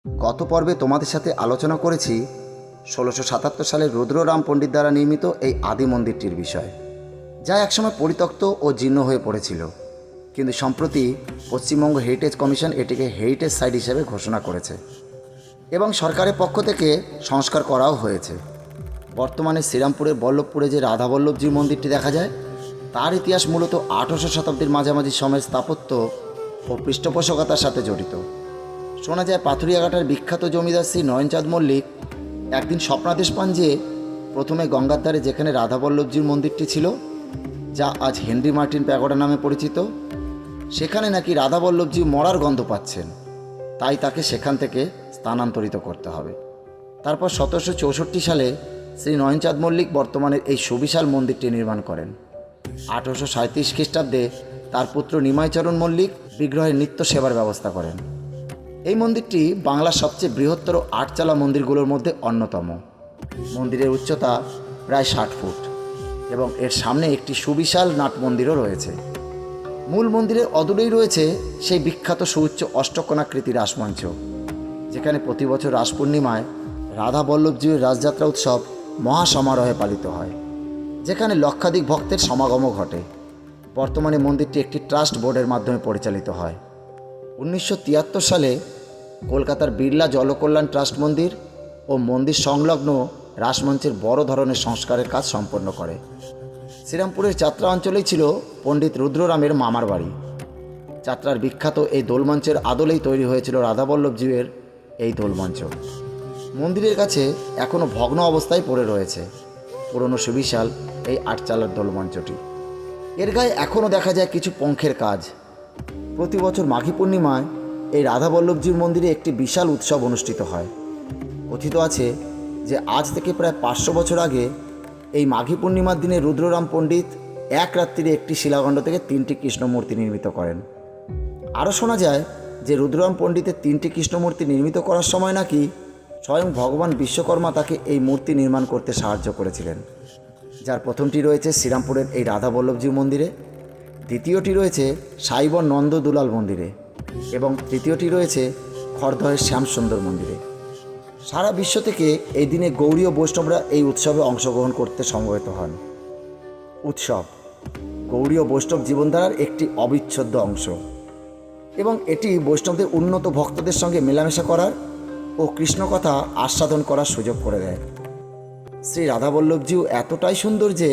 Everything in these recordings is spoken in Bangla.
গত পর্বে তোমাদের সাথে আলোচনা করেছি ১৬৭৭ সালে রুদ্ররাম পণ্ডিত দ্বারা নির্মিত এই আদি মন্দিরটির বিষয়, যা একসময় পরিত্যক্ত ও জীর্ণ হয়ে পড়েছিল। কিন্তু সম্প্রতি পশ্চিমবঙ্গ হেরিটেজ কমিশন এটিকে হেরিটেজ সাইট হিসেবে ঘোষণা করেছে এবং সরকারের পক্ষ থেকে সংস্কার করাও হয়েছে। বর্তমানে শ্রীরামপুরের বল্লভপুরে যে রাধাবল্লভজির মন্দিরটি দেখা যায়, তার ইতিহাস মূলত ১৮০০ শতাব্দীর মাঝামাঝি সময়ের স্থাপত্য ও পৃষ্ঠপোষকতার সাথে জড়িত। শোনা যায় পাথুরিয়াঘাটার বিখ্যাত জমিদার শ্রী নয়নচাঁদ মল্লিক একদিন স্বপ্নাদেশ পান যে প্রথমে গঙ্গার ধারে যেখানে রাধাবল্লভজির মন্দিরটি ছিল, যা আজ হেনরি মার্টিন প্যাগোডা নামে পরিচিত, সেখানে নাকি রাধাবল্লভজি মরার গন্ধ পাচ্ছেন, তাই তাকে সেখান থেকে স্থানান্তরিত করতে হবে। তারপর ১৭৬৪ সালে শ্রী নয়নচাঁদ মল্লিক বর্তমানের এই সুবিশাল মন্দিরটি নির্মাণ করেন। ১৮৩৭ খ্রিস্টাব্দে তার পুত্র নিমাইচরণ মল্লিক বিগ্রহের নিত্য সেবার ব্যবস্থা করেন। এই মন্দিরটি বাংলার সবচেয়ে বৃহত্তর আটচালা মন্দিরগুলোর মধ্যে অন্যতম। মন্দিরের উচ্চতা প্রায় ৬০ ফুট এবং এর সামনে একটি সুবিশাল নাট মন্দিরও রয়েছে। মূল মন্দিরের অদূরেই রয়েছে সেই বিখ্যাত সুউচ্চ অষ্টকোণাকৃতি রাসমঞ্চ, যেখানে প্রতি বছর রাস পূর্ণিমায় রাধা বল্লভজির রাসযাত্রা উৎসব মহাসমারোহে পালিত হয়, যেখানে লক্ষাধিক ভক্তের সমাগমও ঘটে। বর্তমানে মন্দিরটি একটি ট্রাস্ট বোর্ডের মাধ্যমে পরিচালিত হয়। ১৯৭৩ সালে কলকাতার বিড়লা জলকল্যাণ ট্রাস্ট মন্দির ও মন্দির সংলগ্ন রাসমঞ্চের বড় ধরনের সংস্কারের কাজ সম্পন্ন করে। শ্রীরামপুরের যাত্রা অঞ্চলেই ছিল পণ্ডিত রুদ্ররামের মামার বাড়ি। যাত্রার বিখ্যাত এই দোলমঞ্চের আদলেই তৈরি হয়েছিল রাধাবল্লভজির এই দোলমঞ্চ। মন্দিরের কাছে এখনও ভগ্ন অবস্থায় পড়ে রয়েছে পুরনো সুবিশাল এই আটচালার দোলমঞ্চটি। এর গায়ে এখনও দেখা যায় কিছু পঙ্খের কাজ। প্রতি বছর মাঘী পূর্ণিমায় এই রাধাবল্লভজির মন্দিরে একটি বিশাল উৎসব অনুষ্ঠিত হয়। কথিত আছে যে আজ থেকে প্রায় ৫০০ বছর আগে এই মাঘী পূর্ণিমার দিনে রুদ্ররাম পণ্ডিত এক রাত্রিরে একটি শিলাখণ্ড থেকে ৩টি কৃষ্ণমূর্তি নির্মিত করেন। আরও শোনা যায় যে রুদ্ররাম পণ্ডিতের ৩টি কৃষ্ণমূর্তি নির্মিত করার সময় নাকি স্বয়ং ভগবান বিশ্বকর্মা তাকে এই মূর্তি নির্মাণ করতে সাহায্য করেছিলেন, যার প্রথমটি রয়েছে শ্রীরামপুরের এই রাধাবল্লভজি মন্দিরে, দ্বিতীয়টি রয়েছে সাইবর নন্দ দুলাল মন্দিরে এবং তৃতীয়টি রয়েছে খড়দহের শ্যামসুন্দর মন্দিরে। সারা বিশ্ব থেকে এই দিনে গৌড়ীয় বৈষ্ণবরা এই উৎসবে অংশগ্রহণ করতে সমবেত হন। উৎসব গৌড়ীয় বৈষ্ণব জীবনধারার একটি অবিচ্ছেদ্য অংশ এবং এটি বৈষ্ণবদের উন্নত ভক্তদের সঙ্গে মেলামেশা করার ও কৃষ্ণকথা আস্বাদন করার সুযোগ করে দেয়। শ্রী রাধাবল্লভজিও এতটাই সুন্দর যে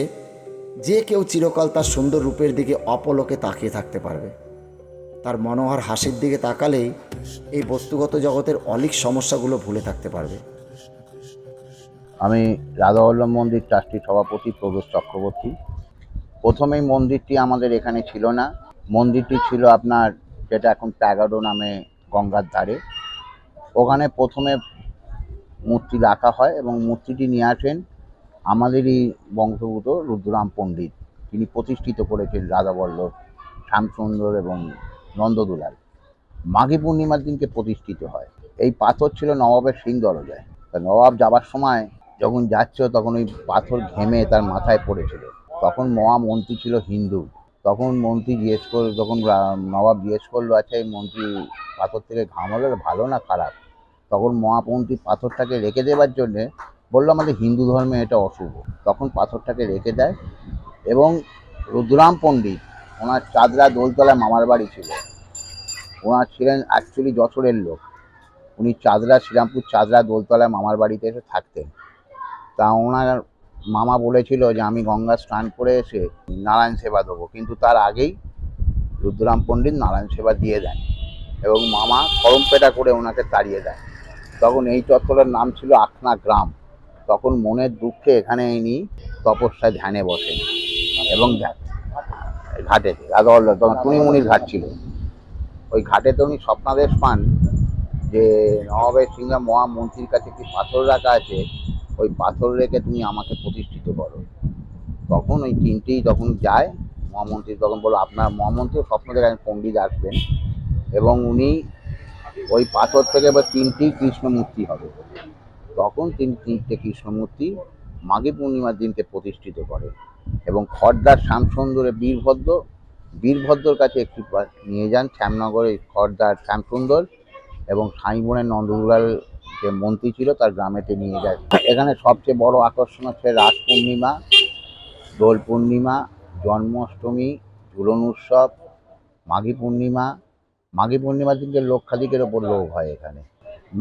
যে কেউ চিরকাল তার সুন্দর রূপের দিকে অপলকে তাকিয়ে থাকতে পারবে। তার মনোহর হাসির দিকে তাকালেই এই বস্তুগত জগতের অলীক সমস্যাগুলো ভুলে থাকতে পারবে। আমি রাধাবল্লভ মন্দির ট্রাস্টির সভাপতি প্রদোষ চক্রবর্তী। প্রথমেই মন্দিরটি আমাদের এখানে ছিল না। মন্দিরটি ছিল আপনার, যেটা এখন প্যাগাডো নামে, গঙ্গার ধারে। ওখানে প্রথমে মূর্তি রাখা হয় এবং মূর্তিটি নিয়ে আসেন আমাদেরই বংশভূত রুদ্ররাম পণ্ডিত। তিনি প্রতিষ্ঠিত করেছেন রাধাবল্লভ, শ্যামসুন্দর এবং নন্দদুলাল। মাঘী পূর্ণিমার দিনকে প্রতিষ্ঠিত হয়। এই পাথর ছিল নবাবের সিং দরজায়। তা নবাব যাবার সময় যখন যাচ্ছিল তখন ওই পাথর ঘেমে তার মাথায় পড়েছিল। তখন মহামন্ত্রী ছিল হিন্দু। তখন মন্ত্রী জিজ্ঞেস করল, তখন নবাব জিজ্ঞেস করলো, আচ্ছা এই মন্ত্রী পাথর থেকে ঘাম হলে ভালো না খারাপ? তখন মহামন্ত্রী পাথরটাকে রেখে দেবার জন্যে বললো, আমাদের হিন্দু ধর্মে এটা অশুভ। তখন পাথরটাকে রেখে দেয় এবং রুদ্ররাম পণ্ডিত, ওনার চাদরা দোলতলায় মামার বাড়ি ছিল। ওনার ছিলেন অ্যাকচুয়ালি যশোরের লোক। উনি চাদরা, শ্রীরামপুর চাদরা দোলতলায় মামার বাড়িতে এসে থাকতেন। তা ওনার মামা বলেছিল যে আমি গঙ্গা স্নান করে এসে নারায়ণ সেবা দেবো, কিন্তু তার আগেই রুদ্ররাম পণ্ডিত নারায়ণ সেবা দিয়ে দেন এবং মামা করমপেটা করে ওনাকে তাড়িয়ে দেয়। তখন এই চত্বরের নাম ছিল আখনা গ্রাম। তখন মনের দুঃখে এখানে ইনি তপস্যায় ধ্যানে বসেন এবং ঘাটেতে রাধাবল্লভ, তখন টুনিমুনির ঘাট ছিল, ওই ঘাটেতে উনি স্বপ্নাদেশ পান যে নবাবের সিংহা মহামন্ত্রীর কাছে একটি পাথর রাখা আছে, ওই পাথর রেখে তুমি আমাকে প্রতিষ্ঠিত করো। তখন ওই তিনটেই তখন যায় মহামন্ত্রী। তখন বলো, আপনার মহামন্ত্রী স্বপ্ন দেখেন পণ্ডিত আসবেন এবং উনি ওই পাথর থেকে এবার 3টি কৃষ্ণমূর্তি হবে। তখন তিনি 3টে কৃষ্ণমূর্তি মাঘী পূর্ণিমার দিনকে প্রতিষ্ঠিত করে এবং খড়দার শ্যামসুন্দরে বীরভদ্রর কাছে একটি নিয়ে যান। শ্যামনগরে খড়দার শ্যামসুন্দর এবং সাইবনের নন্দদুলাল যে মন্ত্রী ছিল তার গ্রামেতে নিয়ে যায়। এখানে সবচেয়ে বড় আকর্ষণ হচ্ছে রাস পূর্ণিমা, দোল পূর্ণিমা, জন্মাষ্টমী, ঝুলন উৎসব, মাঘী পূর্ণিমা। মাঘী পূর্ণিমার দিনকে লক্ষাধিকের ওপর লোক হয় এখানে।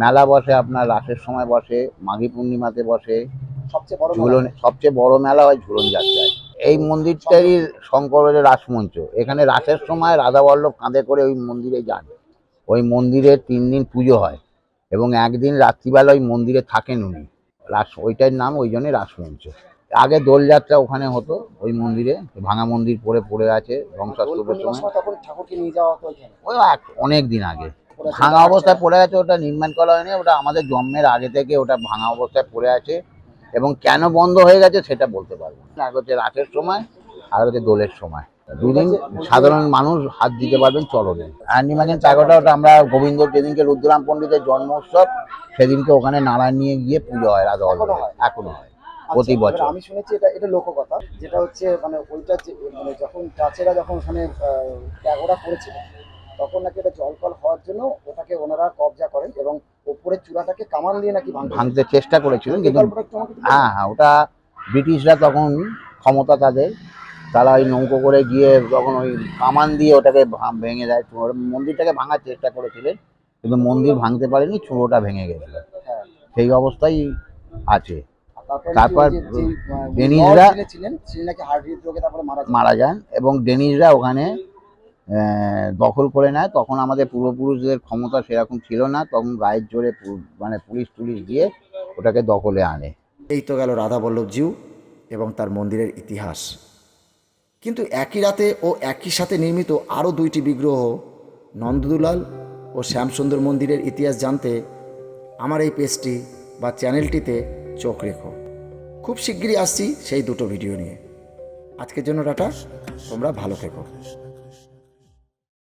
মেলা বসে, আপনার রাসের সময় বসে, মাঘী পূর্ণিমাতে বসে, সবচেয়ে বড় মেলা হয় ঝুলন যাত্রায়। এই মন্দিরটাই শঙ্করের রাসমঞ্চ। এখানে রাসের সময় রাধাবল্লভ কাঁধে করে ওই মন্দিরে যান। ওই মন্দিরে 3 দিন পুজো হয় এবং একদিন রাত্রিবেলা ওই মন্দিরে থাকেন উনি। ওইটার নাম ওই জন্যই রাসমঞ্চ। আগে দোলযাত্রা ওখানে হতো ওই মন্দিরে, ভাঙা মন্দির পড়ে আছে ধ্বংসাস্তূপের সময়। ওই অনেক দিন আগে ভাঙা অবস্থায় পড়ে আছে, ওটা নির্মাণ করা হয়নি। ওটা আমাদের জন্মের আগে থেকে ওটা ভাঙা অবস্থায় পড়ে আছে এবং কেন বন্ধ হয়ে গেছে সেটা বলতে পারবো না। আর হচ্ছে রাতের সময় আর হচ্ছে দোলের সময়, দুদিন সাধারণ মানুষ হাত দিতে পারবেন চরণে। অ্যানিমাগেন প্যাগোডা ওটা আমরা গোবিন্দ যেদিনকে রুদ্রাম পণ্ডিতের জন্ম উৎসব সেদিনকে ওখানে নারায়ণ নিয়ে গিয়ে পুজো হয় রাধা এখনো হয় প্রতি বছর। আমি শুনেছি এটা লোককথা, যেটা হচ্ছে মানে ওইটা মানে যখন ডাচেরা যখন ওখানে প্যাগোডা করেছিল তখন নাকি এটা জলকল হওয়ার জন্য ওটাকে ওনারা কবজা করেন এবং উপরের চূড়াটাকে কামান দিয়ে নাকি ভাঙতে চেষ্টা করেছিলেন, কিন্তু হ্যাঁ ওটা ব্রিটিশরা তখন ক্ষমতা তাদের, তারা ওই নৌকো করে গিয়ে তখন ওই কামান দিয়ে ওটাকে ভেঙে দেয়। মন্দিরটাকে ভাঙার চেষ্টা করেছিলেন কিন্তু মন্দির ভাঙতে পারেনি, চূড়োটা ভেঙে গেছিল। সেই অবস্থায় আছে। তারপর ডেনিশরা মারা যান এবং ডেনিশরা ওখানে দখল করে নেয়। তখন আমাদের পূর্বপুরুষদের ক্ষমতা সেরকম ছিল না, তখন গায়ের জোরে মানে পুলিশ দিয়ে ওটাকে দখলে আনে। এই তো গেল রাধাবল্লভজিউ এবং তার মন্দিরের ইতিহাস। কিন্তু একই রাতে ও একই সাথে নির্মিত আরও 2টি বিগ্রহ নন্দদুলাল ও শ্যামসুন্দর মন্দিরের ইতিহাস জানতে আমার এই পেজটি বা চ্যানেলটিতে চোখ রেখো। খুব শিগগিরই আসছি সেই 2টো ভিডিও নিয়ে। আজকের জন্য টাটা, তোমরা ভালো থেকো।